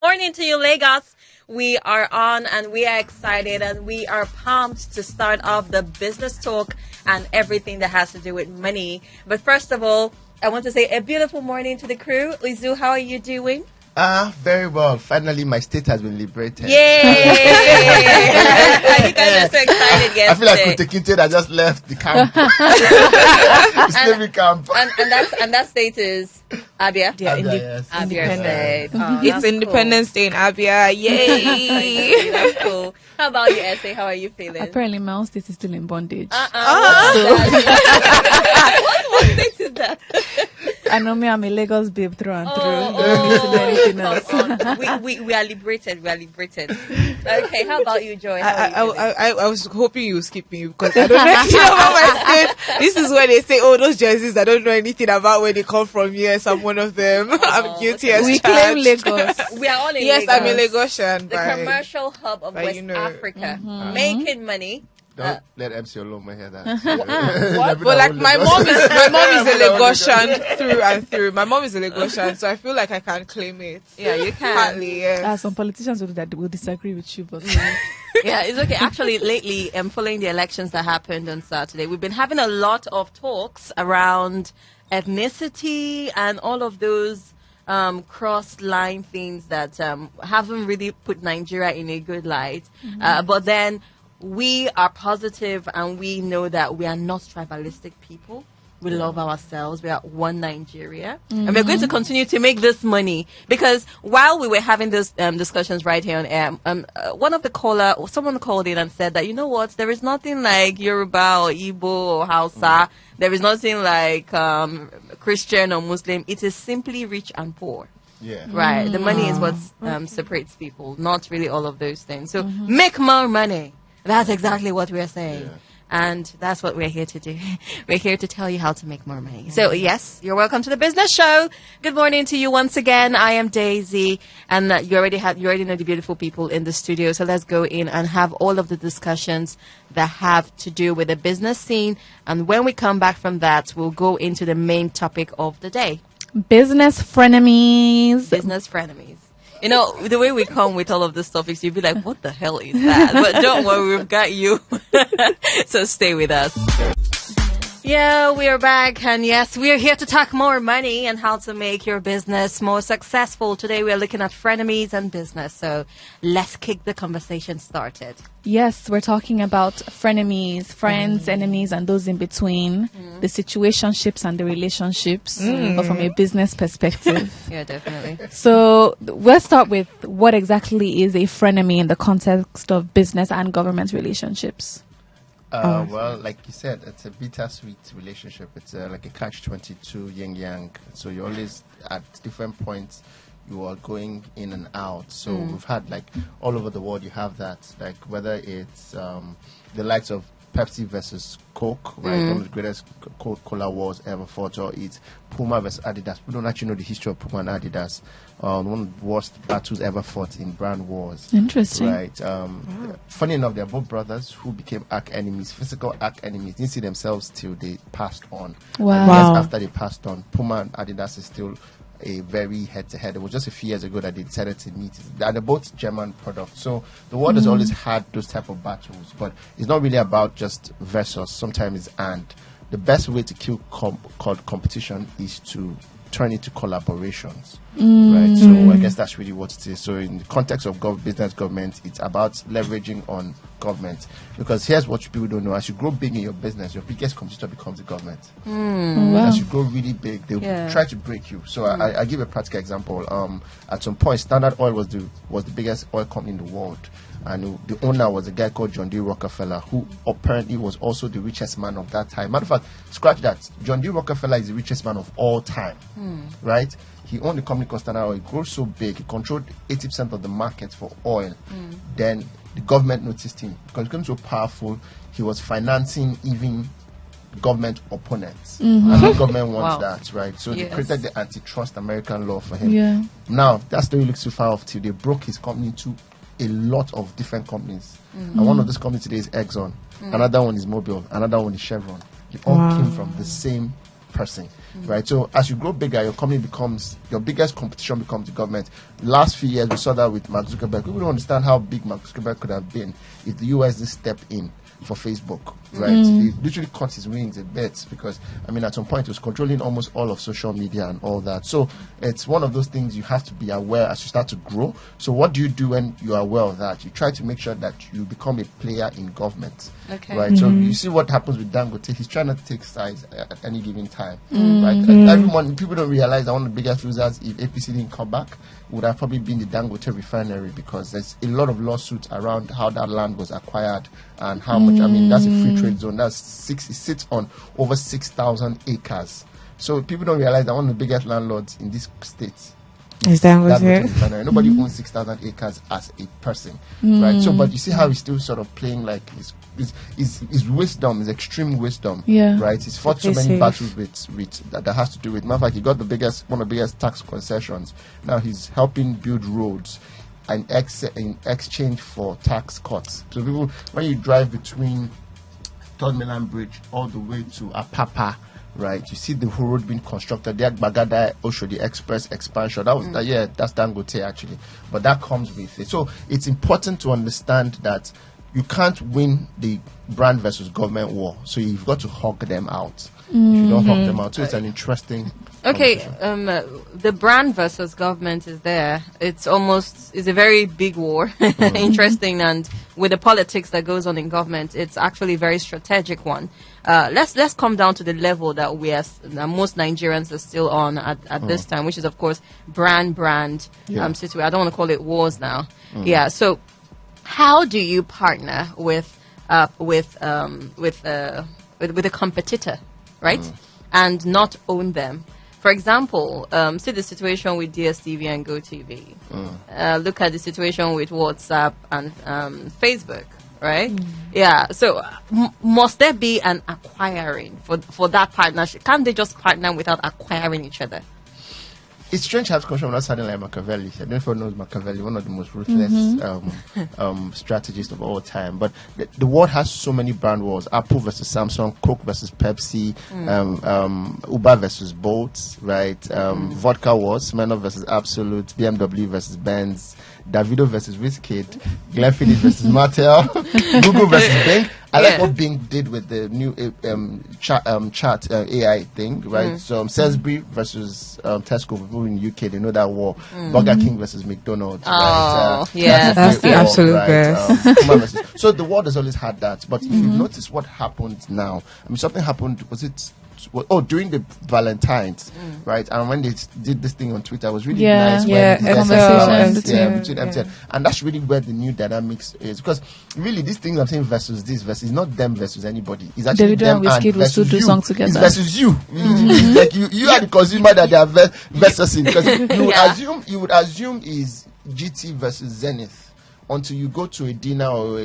morning to you, Lagos. We are on and we are excited and we are pumped to start off the business talk and everything that has to do with money. But first of all, I want to say a beautiful morning to the crew. Eizu, how are you doing? Very well. Finally, my state has been liberated. Yay! You guys are so excited yesterday. I feel like Kutekinted, I just left the camp. Slavery camp. And that state is Abia? Yeah, yes. Abia State. Oh, it's Independence Day in Abia. Yay! That's cool. How about you, Essay? How are you feeling? Apparently, my own state is still in bondage. What state is that? I know me, I'm a Lagos babe through and through. You don't need to know anything else. We are liberated. We are liberated. Okay, how about you, Joy? I was hoping you would skip me because I don't know anything about my state. This is where they say, those jerseys, I don't know anything about where they come from. Yes, I'm one of them. I'm guilty as we charged. claim Lagos. We are all in Yes, Lagos. I'm a Lagosian. The commercial hub of West Africa. Making money. Don't let MC Oloma hear that. What? But like my mom is a Lagosian through and through. My mom is a Lagosian, so I feel like I can claim it. Yeah, you can. Partly, yes. Some politicians will disagree with you, but yeah, it's okay. Actually, lately, following the elections that happened on Saturday, we've been having a lot of talks around ethnicity and all of those cross-line things that haven't really put Nigeria in a good light. But then we are positive and we know that we are not tribalistic people. We love ourselves. We are one Nigeria. And we're going to continue to make this money. Because while we were having those discussions right here on air, someone called in and said that, you know what, there is nothing like Yoruba or Igbo or Hausa. There is nothing like Christian or Muslim. It is simply rich and poor. Yeah. Right. The money is what separates people, not really all of those things. So make more money. That's exactly what we're saying. Yeah. And that's what we're here to do. We're here to tell you how to make more money. So, yes, you're welcome to the business show. Good morning to you once again. I am Daisy. And you already know the beautiful people in the studio. So let's go in and have all of the discussions that have to do with the business scene. And when we come back from that, we'll go into the main topic of the day. Business frenemies. Business frenemies. You know, the way we come with all of these topics, you'll be like, what the hell is that? But don't worry, we've got you. So stay with us. Yeah, we are back. And yes, we are here to talk more money and how to make your business more successful. Today, we are looking at frenemies and business. So let's kick the conversation started. Yes, we're talking about frenemies, friends, enemies, and those in between, the situationships and the relationships, but from a business perspective. Yeah, definitely. So let's start with what exactly is a frenemy in the context of business and government relationships. Well, like you said, it's a bittersweet relationship. It's like a catch-22, yin-yang. So you always, at different points, you are going in and out. So we've had, like, all over the world, you have that. Like, whether it's the likes of Pepsi versus Coke, right? One of the greatest Coca-Cola wars ever fought, or it's Puma versus Adidas. We don't actually know the history of Puma and Adidas. One of the worst battles ever fought in brand wars. Interesting. Right. Funny enough, they're both brothers who became arch enemies, physical arch enemies. Didn't see themselves till they passed on. Wow. And years after they passed on, Puma and Adidas is still a very head-to-head. It was just a few years ago that they decided to meet. They're both German products. So the world has always had those type of battles, but it's not really about just versus. Sometimes it's and. The best way to kill competition is to turn into collaborations, right? So I guess that's really what it is. So in the context of business government, it's about leveraging on government, because here's what people don't know: as you grow big in your business, your biggest competitor becomes the government. Wow. As you grow really big, they will try to break you. So I give a practical example. At some point, Standard Oil was the biggest oil company in the world. And the owner was a guy called John D. Rockefeller, who apparently was also the richest man of that time. Matter of fact, scratch that. John D. Rockefeller is the richest man of all time, right? He owned a company called Standard Oil. It grew so big, he controlled 80% of the market for oil. Then the government noticed him because he became so powerful. He was financing even government opponents. And the government wants that, right? So they created the antitrust American law for him. Yeah. Now, that story looks too far off till they broke his company into a lot of different companies. And one of those companies today is Exxon. Another one is Mobil. Another one is Chevron. They all came from the same person, right? So as you grow bigger, your company becomes, your biggest competition becomes the government. Last few years, we saw that with Mark Zuckerberg. We don't understand how big Mark Zuckerberg could have been if the US didn't step in for Facebook, right? He literally cut his wings a bit because, I mean, at some point, it was controlling almost all of social media and all that. So it's one of those things you have to be aware as you start to grow. So what do you do when you are aware of that? You try to make sure that you become a player in government, right? So you see what happens with Dangote. He's trying not to take sides at any given time, right? Everyone, people don't realize that one of the biggest losers, if APC didn't come back, would have probably been the Dangote refinery, because there's a lot of lawsuits around how that land was acquired and how much. I mean, that's a free trade zone. It sits on over 6,000 acres. So people don't realize that one of the biggest landlords in this state is Dangote refinery. Nobody owns 6,000 acres as a person, right? So, but you see how he's still sort of playing like his wisdom, his extreme wisdom, right? He's fought so many battles with that has to do with. Matter of fact, he got one of the biggest tax concessions. Now he's helping build roads in exchange for tax cuts. So people, when you drive between Third Mainland Bridge all the way to Apapa, right, you see the whole road being constructed. The Bagada Oshodi Express expansion. That was that's Dangote actually, but that comes with it. So it's important to understand that you can't win the brand versus government war. So you've got to hog them out. If you don't hog them out, so it's an interesting. Okay, the brand versus government is there. It's a very big war. Interesting, and with the politics that goes on in government, it's actually a very strategic one. Let's come down to the level that most Nigerians are still on at this time, which is of course brand situation. I don't want to call it wars now. Yeah. So, how do you partner with a competitor, right, and not own them? For example, see the situation with DSTV and GoTV. Look at the situation with WhatsApp and Facebook, right? Yeah. So must there be an acquiring for that partnership? Can't they just partner without acquiring each other? It's strange to have discussion without sounding like Machiavelli. I don't know if anyone knows Machiavelli, one of the most ruthless strategists of all time. But the world has so many brand wars: Apple versus Samsung, Coke versus Pepsi, Uber versus Bolt, right? Vodka wars: Smirnoff versus Absolute, BMW versus Benz, Davido versus Wizkid, Glenfiddich versus Mattel, Google versus Bing. I like what Bing did with the new chat AI thing, right? So Sainsbury versus Tesco, people in the UK, they know that war. Burger King versus McDonald's, right? That's the absolute best. So the world has always had that. But if you notice what happened now, I mean, something happened, during the Valentine's, right? And when they did this thing on Twitter, it was really nice. Between MTN. And that's really where the new dynamics is. Because really, these things I'm saying versus not them versus anybody. It's actually Davido them and Wizkid will still do songs together. It's versus you. It's like you are the consumer that they are versus in. Because you would assume is GT versus Zenith. Until you go to a dinner or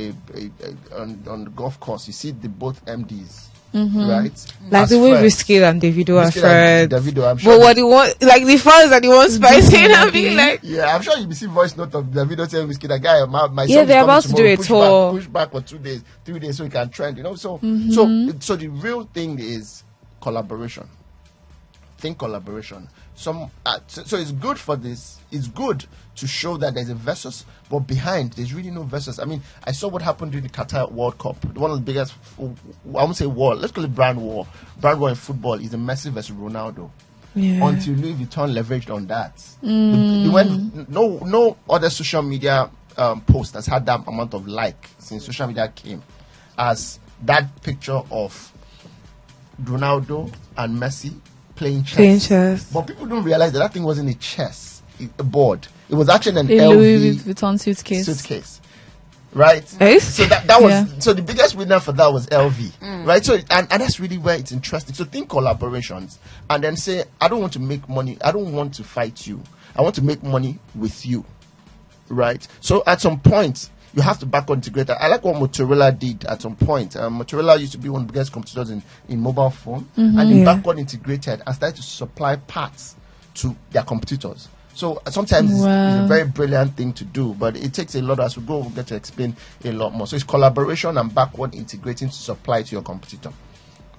on the golf course, you see both MDs. Right, like the way Wizkid and Davido are friends. Davido, I'm sure. But what he want, like the fans are the ones spicing and being like, I'm sure you see voice note of Davido telling Wizkid, "That guy, my son they're about to do a tour, push back for 2 days, 3 days, so he can trend." So the real thing is collaboration. Think collaboration. So it's good for this. It's good to show that there's a versus, but behind there's really no versus. I mean, I saw what happened during the Qatar World Cup. One of the biggest, I won't say war, let's call it brand war. Brand war in football is a Messi versus Ronaldo. Until Louis Vuitton leveraged on that. When no other social media post has had that amount of like since social media came as that picture of Ronaldo and Messi playing chess. But people don't realize that thing wasn't a board. It was actually an Louis Vuitton suitcase. Right? So that was so the biggest winner for that was LV. Right? So and that's really where it's interesting. So think collaborations and then say, I don't want to make money, I don't want to fight you. I want to make money with you. Right? So at some point you have to backward integrate. I like what Motorola did at some point. Motorola used to be one of the biggest competitors in mobile phone, and they backward integrated and started to supply parts to their competitors. So sometimes it's a very brilliant thing to do, but it takes a lot. As we go, we'll get to explain a lot more. So it's collaboration and backward integrating to supply to your competitor.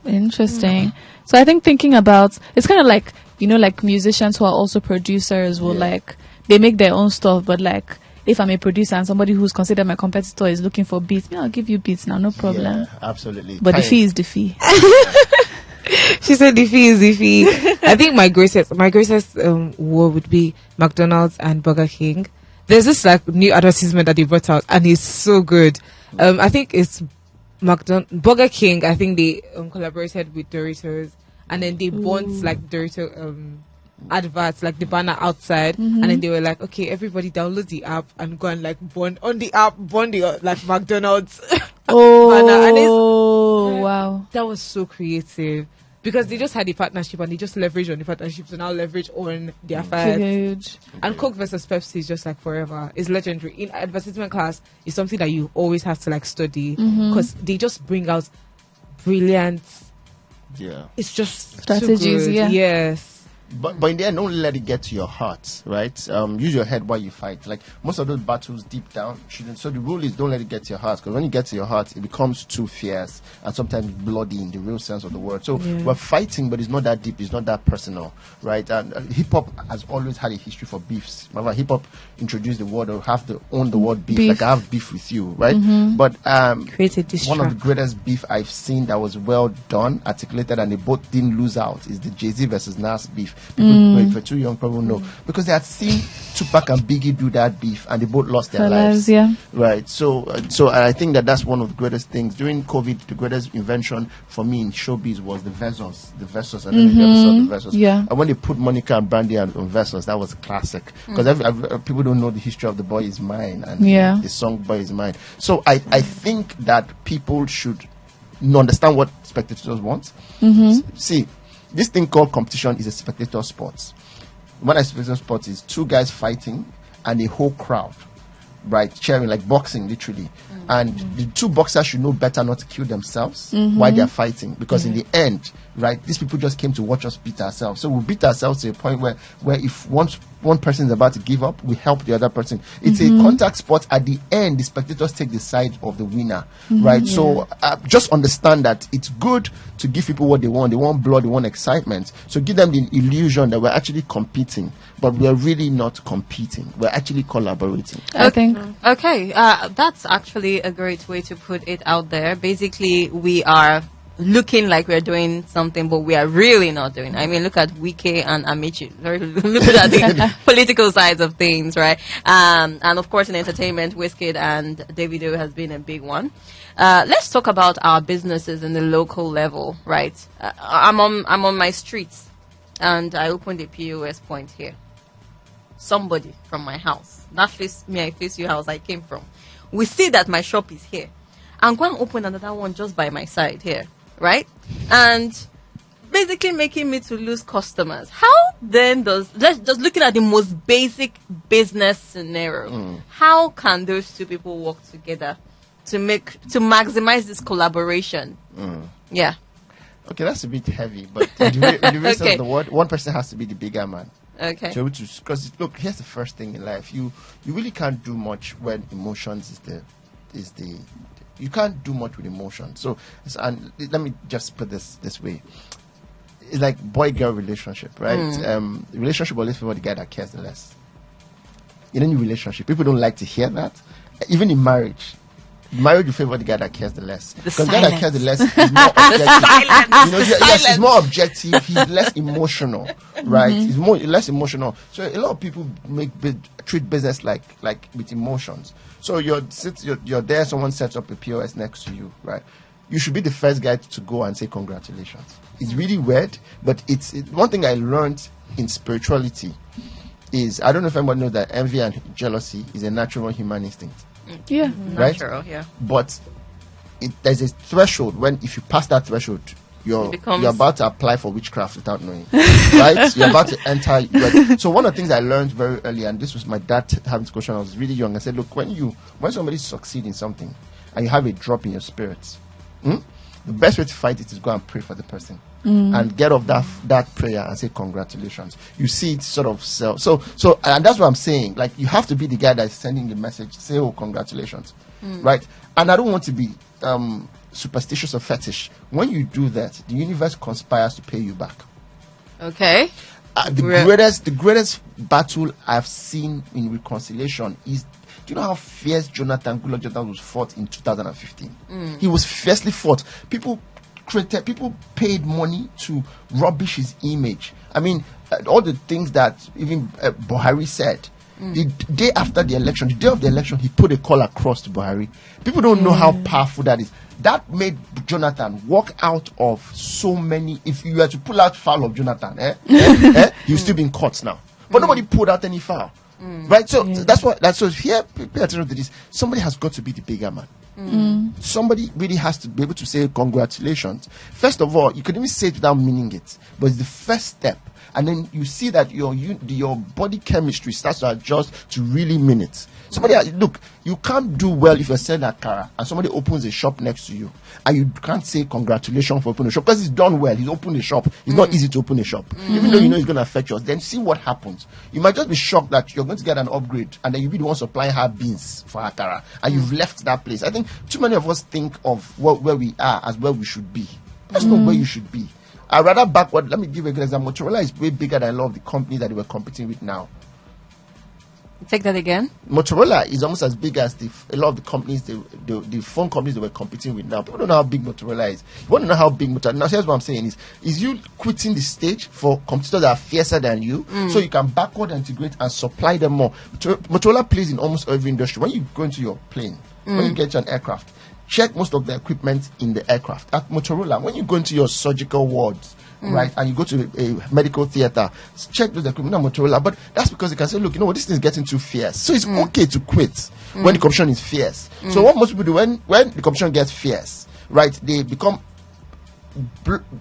Interesting. So I think thinking about, it's kind of like, like musicians who are also producers will they make their own stuff, but like, if I'm a producer and somebody who's considered my competitor is looking for beats, I'll give you beats now, no problem. Yeah, absolutely. But the fee is the fee. She said the fee is the fee. I think my greatest war would be McDonald's and Burger King. There's this like new advertisement that they brought out, and it's so good. I think it's Burger King. I think they collaborated with Doritos, and then they bought like Dorito adverts, like the banner outside, and then they were like, okay, everybody download the app and go and like burn on the app, burn the like McDonald's banner. And wow, that was so creative. Because they just had the partnership and they just leveraged on the partnership to now leverage on their fans. Huge. And Coke versus Pepsi is just like forever. It's legendary. In advertisement class, it's something that you always have to like study because they just bring out brilliant. Yeah. It's just strategies. too good. Yeah. Yes. But in the end, don't let it get to your heart, right? Use your head while you fight. Like most of those battles deep down shouldn't. So the rule is don't let it get to your heart, because when you get to your heart, it becomes too fierce and sometimes bloody in the real sense of the word. So we're fighting, but it's not that deep. It's not that personal, right? And hip hop has always had a history for beefs. Remember, hip hop introduced the word or have to own the word beef. Like I have beef with you, right? But Created this one of the greatest beef I've seen that was well done, articulated, and they both didn't lose out is the Jay-Z versus Nas beef. People, if you're too young, probably know, because they had seen Tupac and Biggie do that beef, and they both lost their lives. Right. So I think that's one of the greatest things during COVID. The greatest invention for me in showbiz was the Versus. The Versus. I don't know if you ever saw the Versus. Yeah. And when they put Monica and Brandy on Versus, that was a classic, because people don't know the history of The Boy Is Mine and the song Boy Is Mine. So I think that people should understand what spectators want. See, this thing called competition is a spectator sport. When I spectator sport is two guys fighting and a whole crowd, right, cheering, like boxing, literally. And the two boxers should know better not to kill themselves while they're fighting, because in the end, right, these people just came to watch us beat ourselves. So we beat ourselves to a point where if one person is about to give up, we help the other person. It's a contact sport. At the end, the spectators take the side of the winner, right? So just understand that it's good to give people what they want. They want blood, they want excitement. So give them the illusion that we're actually competing, but we're really not competing. We're actually collaborating. I think. Okay, that's actually a great way to put it out there. Basically, we are looking like we're doing something, but we are really not doing. I mean, look at Wike and Amici. Look at the political sides of things, right? And of course, in entertainment, Wizkid and Davido has been a big one. Let's talk about our businesses in the local level, right? I'm on my streets, and I opened a POS point here. Somebody from my house, that face me, I face your house I came from, we see that my shop is here. I'm going to open another one just by my side here, right? And basically making me to lose customers. How then just looking at the most basic business scenario, how can those two people work together to maximize this collaboration? Yeah. Okay, that's a bit heavy, but in the real sense of the word, one person has to be the bigger man. Okay. Because look, here's the first thing in life: you really can't do much when emotions is the you can't do much with emotions. So, and let me just put this way: it's like boy-girl relationship, right? Relationship always for the guy that cares the less. In any relationship, people don't like to hear that. Even in marriage, you favor the guy that cares the less. Because the guy that cares the less is more objective. Yes, he's more objective. He's less emotional, right? He's less emotional. So a lot of people treat business like with emotions. So you're there. Someone sets up a POS next to you, right? You should be the first guy to go and say congratulations. It's really weird, but it's one thing I learned in spirituality is, I don't know if anyone knows that envy and jealousy is a natural human instinct. Yeah. Right? Natural, yeah. But there's a threshold when, if you pass that threshold, you're about to apply for witchcraft without knowing. Right? You're about to enter. So one of the things I learned very early, and this was my dad having this question, I was really young. I said, look, when somebody succeeds in something and you have a drop in your spirits, the best way to fight it is go and pray for the person. And get off that prayer and say congratulations. You see it sort of sell. So and that's what I'm saying. Like, you have to be the guy that's sending the message. Say, oh, congratulations, right? And I don't want to be superstitious or fetish, when you do that, the universe conspires to pay you back. Okay. The greatest battle I've seen in reconciliation is, do you know how fierce Jonathan was fought in 2015? He was fiercely fought. People paid money to rubbish his image. I mean, all the things that even Buhari said. The day after the election, the day of the election, he put a call across to Buhari. People don't know how powerful that is. That made Jonathan walk out of so many. If you were to pull out foul of Jonathan, you'll still be in courts now. But nobody pulled out any foul. Right? So that's here. Pay attention to this. Somebody has got to be the bigger man. Somebody really has to be able to say congratulations. First of all, you can even say it without meaning it, but it's the first step. And then you see that your body chemistry starts to adjust to really mean it. Look, you can't do well if you're selling akara and somebody opens a shop next to you and you can't say congratulations for opening a shop because he's done well. He's opened a shop. It's not easy to open a shop, even though you know it's going to affect yours. Then see what happens. You might just be shocked that you're going to get an upgrade and then you'll be the one supplying her beans for akara and you've left that place. I think too many of us think of where we are as where we should be. That's not where you should be. I'd rather backward. Let me give you an example. Motorola is way bigger than a lot of the companies that they were competing with now. Take that again. Motorola is almost as big as a lot of the companies, the phone companies they were competing with now. People don't know how big Motorola is. You want to know how big Motorola. Now, here's what I'm saying: is you quitting the stage for competitors that are fiercer than you, so you can backward integrate and supply them more. Motorola plays in almost every industry. When you go into your plane, when you get to an aircraft, check most of the equipment in the aircraft. At Motorola, when you go into your surgical wards, right, and you go to a medical theater, check those equipment at Motorola. But that's because they can say, look, you know what, this thing is getting too fierce. So it's okay to quit when the competition is fierce. So what most people do when the competition gets fierce, right, they become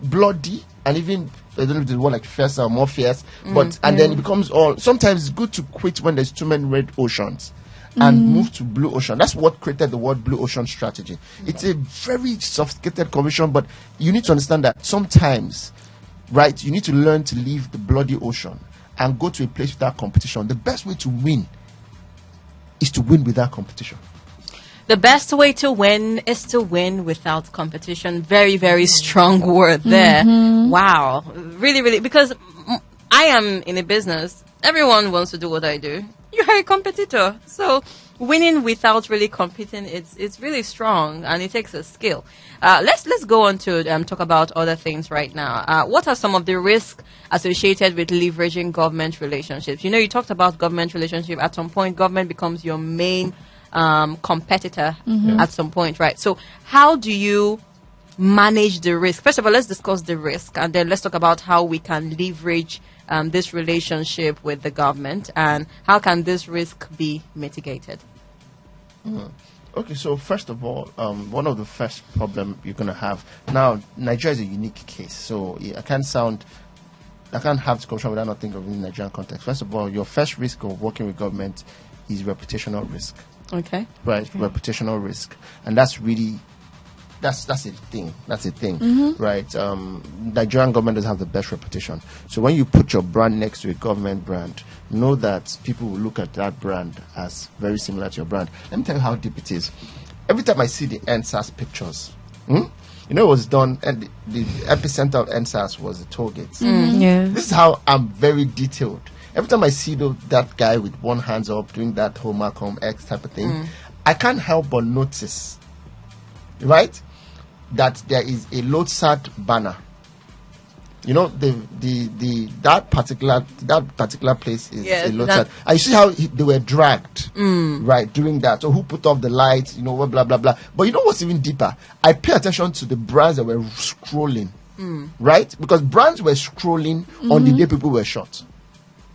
bloody and even, I don't know if they want like fierce or more fierce, but and then it becomes all. Sometimes it's good to quit when there's too many red oceans and move to blue ocean. That's what created the word blue ocean strategy. It's a very sophisticated commission, but you need to understand that sometimes, right, you need to learn to leave the bloody ocean and go to a place without competition. The best way to win is to win without competition. The best way to win is to win without competition. Very, very strong word there. Wow. Really, really, because I am in a business. Everyone wants to do what I do. You're a competitor. So winning without really competing, it's really strong and it takes a skill. Let's go on to talk about other things right now. What are some of the risks associated with leveraging government relationships? You know, you talked about government relationship. At some point, government becomes your main competitor at some point, right? So how do you manage the risk? First of all, let's discuss the risk and then let's talk about how we can leverage this relationship with the government and how can this risk be mitigated? Okay, so first of all, one of the first problem you're going to have now, Nigeria is a unique case. So I can't have this conversation without not thinking of it in the Nigerian context. First of all, your first risk of working with government is reputational risk. Okay. Right, reputational risk, and that's really. That's a thing. That's a thing, right? Nigerian government doesn't have the best reputation. So when you put your brand next to a government brand, know that people will look at that brand as very similar to your brand. Let me tell you how deep it is. Every time I see the NSAS pictures, you know, it was done, and the epicenter of NSAS was the toll gates. Yeah. This is how I'm very detailed. Every time I see that guy with one hand up doing that whole Malcolm X type of thing, I can't help but notice, right, that there is a LoadSat banner. You know, that particular place is a LoadSat. And you see how they were dragged, right, during that. So who put off the lights, you know, blah, blah, blah. But you know what's even deeper? I pay attention to the brands that were scrolling, right? Because brands were scrolling on the day people were shot.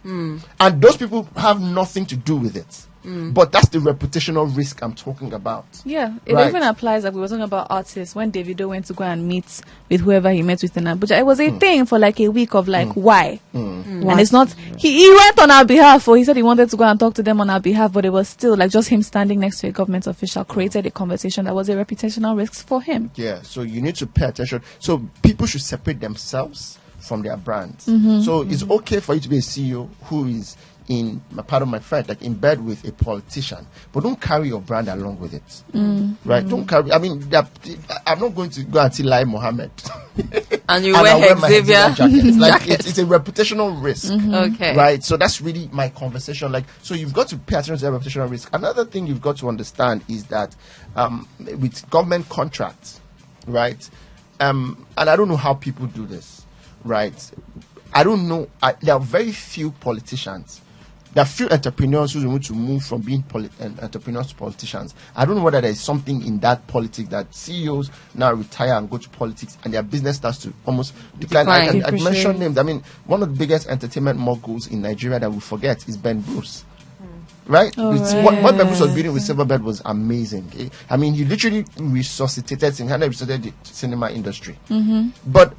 And those people have nothing to do with it. But that's the reputational risk I'm talking about. Yeah, it even applies, like we were talking about artists. When Davido went to go and meet with whoever he met with in Abuja, it was a thing for like a week of like, why? And it's not, he went on our behalf, or he said he wanted to go and talk to them on our behalf, but it was still like just him standing next to a government official created a conversation that was a reputational risk for him. Yeah, so you need to pay attention. So people should separate themselves from their brands. So it's okay for you to be a CEO who is in my friend, like in bed with a politician, but don't carry your brand along with it, right? Don't carry. I mean, I'm not going to go and see Lai Mohammed, and you wear Hexavia jacket. Like it's a reputational risk, okay, right? So that's really my conversation. Like, so you've got to pay attention to that reputational risk. Another thing you've got to understand is that with government contracts, right? And I don't know how people do this, right? I don't know. There are very few politicians. There are few entrepreneurs who want to move from being entrepreneurs to politicians. I don't know whether there is something in that politics that CEOs now retire and go to politics and their business starts to almost decline. I mentioned names. I mean, one of the biggest entertainment moguls in Nigeria that we forget is Ben Bruce. Right? What Ben Bruce was building with Silverbird was amazing. I mean, he literally resuscitated the cinema industry. But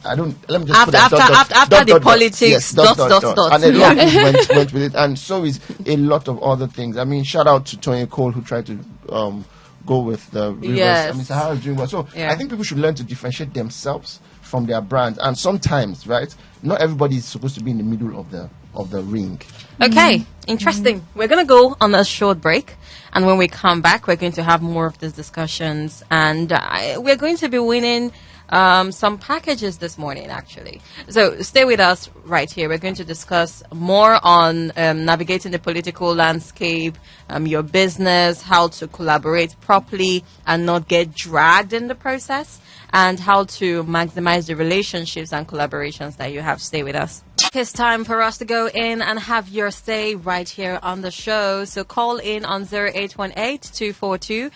I don't. Let me just after the politics. And a lot of people went with it, and so is a lot of other things. I mean, shout out to Tony Cole who tried to go with the Rivers. Yes. I mean, Sahara doing well. So I think people should learn to differentiate themselves from their brand, and sometimes, right, not everybody is supposed to be in the middle of the ring. Okay, interesting. We're gonna go on a short break. And when we come back, we're going to have more of these discussions, and we're going to be winning some packages this morning, actually. So stay with us right here. We're going to discuss more on navigating the political landscape, your business, how to collaborate properly and not get dragged in the process, and how to maximize the relationships and collaborations that you have. Stay with us. It's time for us to go in and have your say right here on the show. So call in on 0818-242-6591,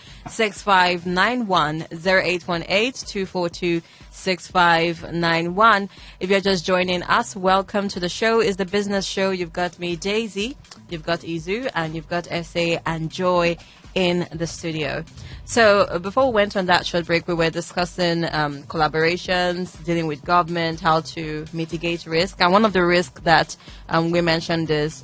0818-242-6591. If you're just joining us, welcome to the show. It's the business show. You've got me, Daisy, you've got Eizu, and you've got SA and Joy in the studio. So before we went on that short break, we were discussing collaborations, dealing with government, how to mitigate risk. And one of the risks that we mentioned is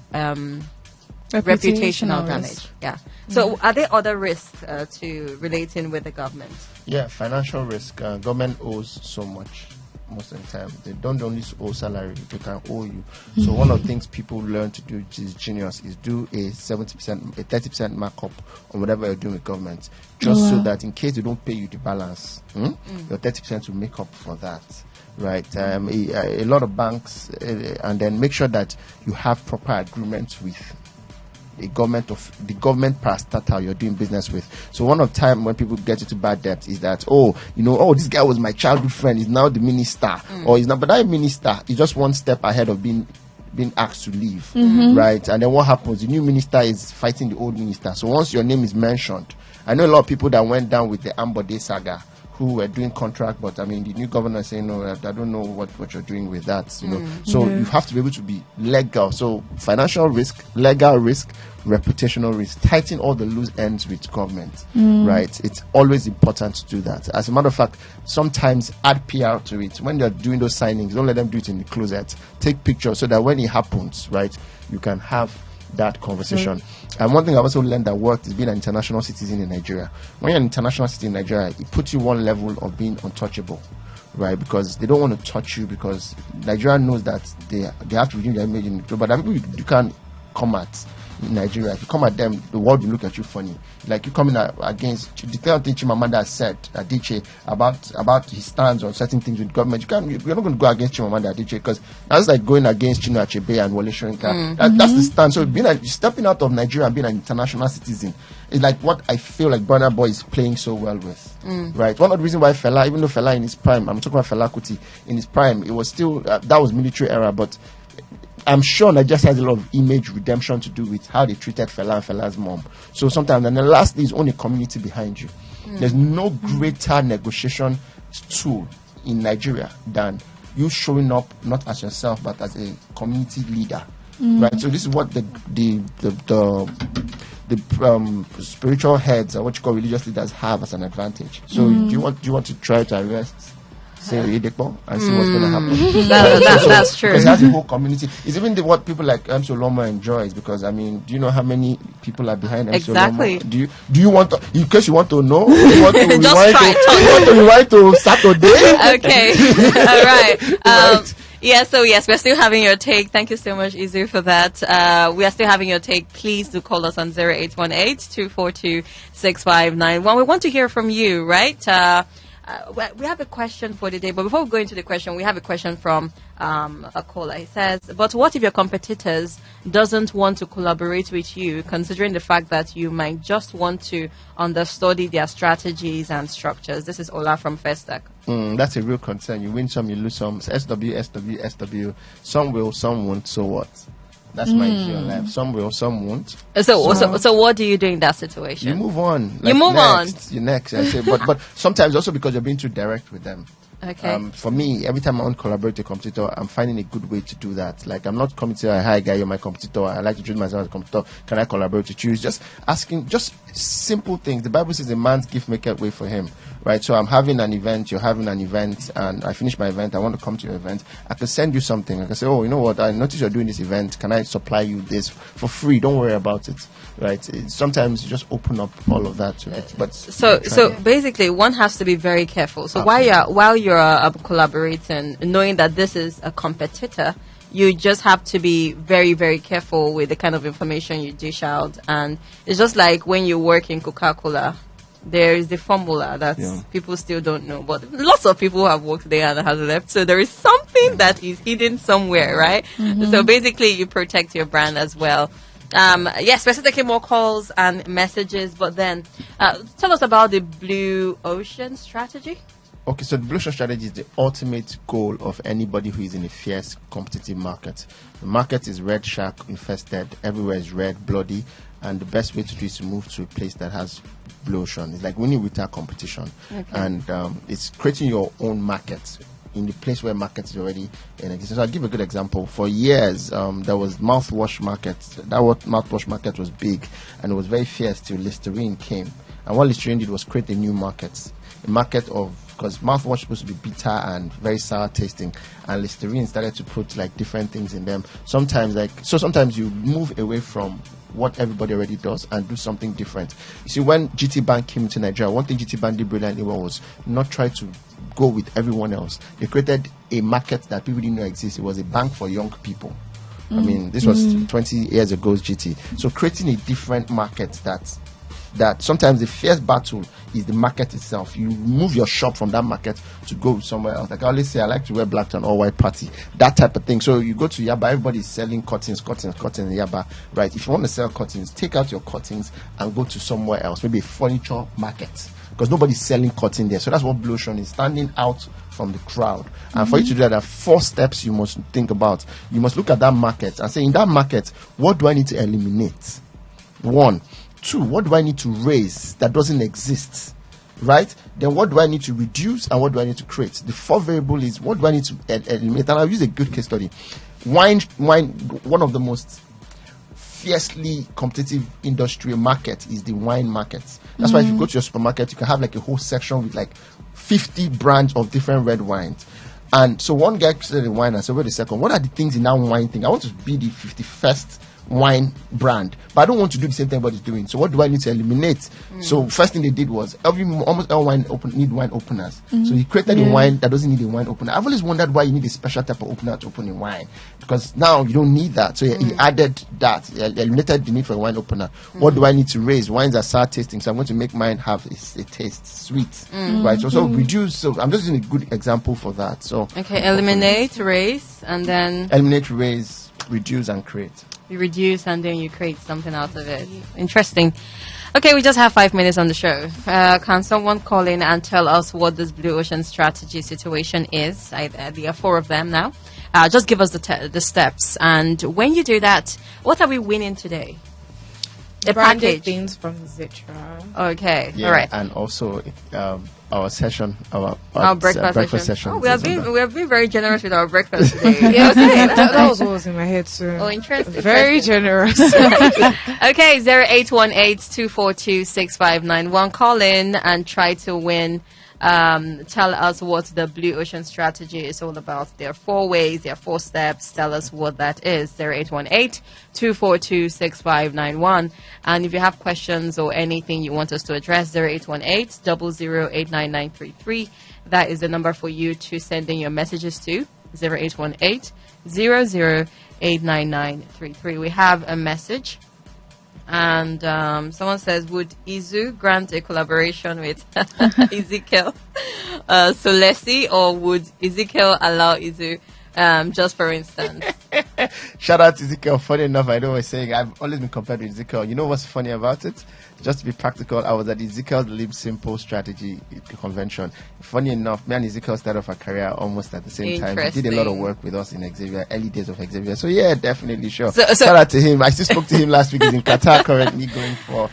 reputational damage. Yeah. So are there other risks to relating with the government? Yeah, financial risk. Government owes so much. Most of the time, they don't only owe salary, they can owe you. So one of the things people learn to do, which is genius, is do a 70%, a 30% markup on whatever you're doing with government, just so that in case they don't pay you the balance, your 30% will make up for that. Right? A lot of banks, and then make sure that you have proper agreements with the government parastatal you're doing business with. So one of the time when people get into bad debt is that, this guy was my childhood friend, he's now the minister, or he's not, but that minister is just one step ahead of being asked to leave, right? And then what happens? The new minister is fighting the old minister. So once your name is mentioned, I know a lot of people that went down with the Ambode saga who were doing contract, but I mean the new governor is saying, no, I don't know what you're doing with that, So you have to be able to be legal. So financial risk, legal risk, reputational risk, tighten all the loose ends with government, right? It's always important to do that. As a matter of fact, sometimes add PR to it. When you're doing those signings, don't let them do it in the closet. Take pictures so that when it happens, right, you can have that conversation. And one thing I've also learned that worked is being an international citizen in Nigeria. When you're an international citizen in Nigeria, it puts you one level of being untouchable, right? Because they don't want to touch you, because Nigeria knows that they have to redeem their image in the global. But people you can't come at in Nigeria. If you come at them, the world will look at you funny. Like you coming against the kind of thing Chimamanda said, Adichie, about his stance on certain things with government. You're not going to go against Chimamanda Adichie, because that's like going against Chinua Achebe and Wole Soyinka. That's the stance. So stepping out of Nigeria and being an international citizen is like what I feel like Burna Boy is playing so well with, right? One of the reasons why Fela, even though Fela in his prime, I'm talking about Fela Kuti in his prime, it was still that was military era, but I'm sure that just has a lot of image redemption to do with how they treated Fela and Fela's mom. So sometimes, and then lastly, is only community behind you. There's no greater negotiation tool in Nigeria than you showing up not as yourself but as a community leader, right? So this is what the spiritual heads, or what you call religious leaders, have as an advantage. So do you want to try to arrest and see what's going to happen? That's true. Because it has a whole community. It's even what people like MC Oloma enjoys, because I mean, do you know how many people are behind MC exactly. Oloma? Do you want to, in case you want to know, you want to rewind to Saturday? Okay. All right. Yes, so yes, we're still having your take. Thank you so much, Eizu, for that. We are still having your take. Please do call us on 0818-242-6591. We want to hear from you, right? We have a question for the day, but before we go into the question, we have a question from a caller. He says, but what if your competitors doesn't want to collaborate with you, considering the fact that you might just want to understudy their strategies and structures? This is Ola from Festac. That's a real concern. You win some, you lose some. SW, SW, SW. Some will, some won't. So what? That's my view on life. Some will, some won't. So what do you do in that situation? You move on. You move on. You're next. I say, but sometimes also because you're being too direct with them. Okay. For me, every time I want to collaborate with a competitor, I'm finding a good way to do that. Like, I'm not coming to say, hi guy, you're my competitor. I like to treat myself as a competitor. Can I collaborate with you? It's just asking, just simple things. The Bible says a man's gift maketh way for him, right? So I'm having an event, you're having an event, and I finish my event. I want to come to your event. I can send you something. I can say, oh, you know what? I noticed you're doing this event. Can I supply you this for free? Don't worry about it, right? Sometimes you just open up all of that to it. But so basically, one has to be very careful. So while you're collaborating, knowing that this is a competitor, you just have to be very, very careful with the kind of information you dish out. And it's just like when you work in Coca-Cola, there is the formula that people still don't know, but lots of people have worked there and have left. So there is something that is hidden somewhere, right? So basically, you protect your brand as well. Yes, we're still taking more calls and messages, but then tell us about the Blue Ocean strategy. Okay, so the Blue Ocean strategy is the ultimate goal of anybody who is in a fierce competitive market. The market is red shark infested, everywhere is red, bloody, and the best way to do is to move to a place that has blue ocean. It's like winning without competition. Okay. And it's creating your own market in the place where market is already in existence. So I'll give a good example. For years, there was mouthwash market. Mouthwash market was big, and it was very fierce till Listerine came. And what Listerine did was create a new market. A market of, because mouthwash is supposed to be bitter and very sour tasting, and Listerine started to put like different things in them. Sometimes you move away from what everybody already does and do something different. You see, when GT Bank came to Nigeria, one thing GT Bank did brilliantly well was not try to go with everyone else. They created a market that people didn't know existed. It was a bank for young people. I mean, this was 20 years ago's GT. So creating a different market that sometimes the fierce battle is the market itself. You move your shop from that market to go somewhere else. Like I always say, I like to wear black to an all-white party. That type of thing. So you go to Yaba, everybody's selling curtains in Yaba, right? If you want to sell curtains, take out your curtains and go to somewhere else, maybe a furniture market, because nobody's selling curtain there. So that's what Blue Ocean is, standing out from the crowd. And for you to do that, there are 4 steps you must think about. You must look at that market and say, in that market, what do I need to eliminate? 1. 2, what do I need to raise that doesn't exist? Right? Then what do I need to reduce and what do I need to create? The 4 variable is what do I need to eliminate? And I'll use a good case study. Wine, one of the most fiercely competitive industrial market is the wine market. That's why if you go to your supermarket, you can have like a whole section with like 50 brands of different red wines. And so one guy said the wine and said, wait a second, what are the things in that wine thing? I want to be the 51st wine brand, but I don't want to do the same thing everybody's doing. So what do I need to eliminate? So first thing they did was almost all wine need wine openers. So he created a wine that doesn't need a wine opener. I've always wondered why you need a special type of opener to open a wine, because now you don't need that. So he added that. He eliminated the need for a wine opener. What do I need to raise? Wines are sour tasting, so I'm going to make mine have a taste sweet, right? So reduce. So I'm just using a good example for that. So eliminate, raise, and then eliminate, raise, reduce, and create. You reduce and then you create something out of it. Interesting. Okay, we just have 5 minutes on the show. Can someone call in and tell us what this Blue Ocean strategy situation is? There are 4 of them now. Just give us the steps. And when you do that, what are we winning today? A package. Things from Zitra. Okay, yeah, all right. And also our session, our breakfast session. Oh, we have been very generous with our breakfast today. Yeah, okay. that was what was in my head too. Oh, interesting. Very generous. Okay, 0818-242-6591. Call in and try to win. Tell us what the Blue Ocean strategy is all about. There are 4 ways, there are 4 steps. Tell us what that is. 0818-242-6591. And if you have questions or anything you want us to address, 0818-0089933. That is the number for you to send in your messages to. 0818 00899933. We have a message. And someone says, would Eizu grant a collaboration with Ezekiel Solesi, or would Ezekiel allow Eizu, just for instance? Shout out to Ezekiel. Funny enough, I know what I'm saying. I've always been compared to Ezekiel. You know what's funny about it? Just to be practical, I was at Ezekiel's Live Simple Strategy Convention. Funny enough, me and Ezekiel started off our career almost at the same time. He did a lot of work with us in Hexavia, early days of Hexavia. So yeah, definitely, sure. Shout out to him. I still spoke to him last week. He's in Qatar currently going for...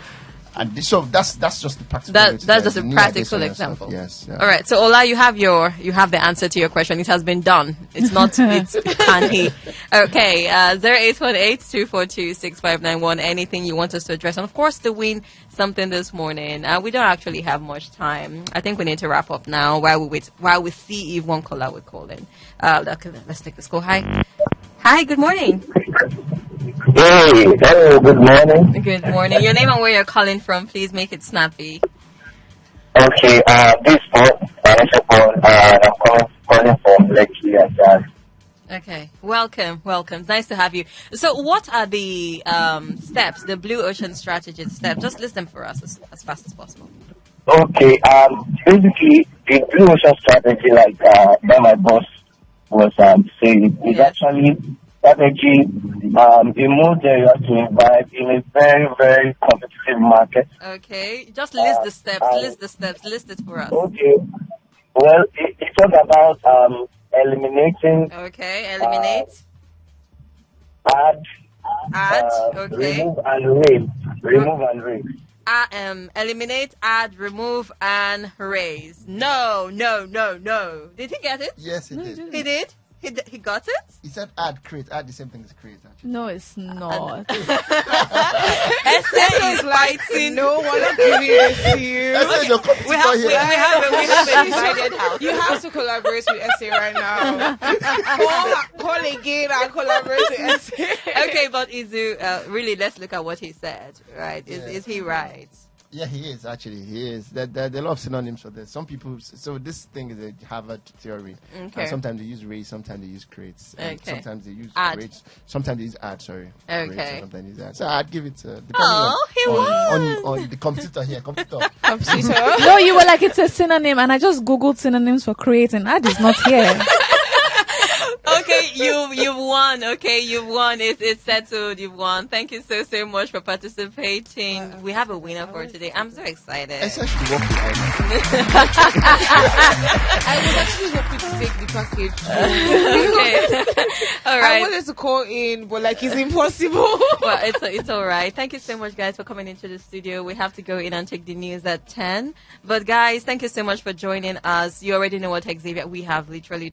And so that's just the practical. That's just a practical example. Yes. Yeah. All right. So Ola, you have the answer to your question. It has been done. It's not. It's can he? Okay. 0818-242-6591. Anything you want us to address, and of course to win something this morning. We don't actually have much time. I think we need to wrap up now while we wait. While we see if one caller will call in. Okay, let's take this call. Hi. Hi. Good morning. Hey, hello, good morning. Good morning. Your name and where you're calling from, please make it snappy. Okay, this phone, I'm calling from Lekki and Okay, welcome. It's nice to have you. So what are the steps, the Blue Ocean Strategy steps? Just list them for us as fast as possible. Okay, basically, the Blue Ocean Strategy, like that my boss was saying, is actually strategy, a model you have to imbibe in a very, very competitive market. Okay, just list the steps. List it for us. Okay, well, it talks about eliminating. Okay, eliminate. Add. Okay. Remove and raise. Eliminate, add, remove, and raise. No. Did he get it? Yes, he did. He did? He got it? He said add, create. Add the same thing as create, actually. No, it's not. Essay is fighting. No, we're not giving this to you. We have a divided house. You have to collaborate with SA right now. Call again and collaborate with SA. Okay, but Eizu, really, let's look at what he said, right? Is he right? Yeah, he is, actually. He is. There are a lot of synonyms for this. Some people... So this thing is a Harvard theory. Okay. And sometimes they use raise, sometimes they use creates. Okay. Sometimes they use add. creates. Sometimes they use add, sorry. Okay. Creates, sometimes they use add. So I'd give it... depending on the computer here. Computer. No, you were like, it's a synonym, and I just Googled synonyms for create, and add is not here. Okay, you've won. Okay, you've won. It's settled. You've won. Thank you so much for participating. We have a winner for today. I'm so excited. It's actually working out. I was actually hoping to take the package. Okay. All right. I wanted to call in, but like it's impossible. Well, it's all right. Thank you so much, guys, for coming into the studio. We have to go in and take the news at 10. But guys, thank you so much for joining us. You already know what Hexavia we have literally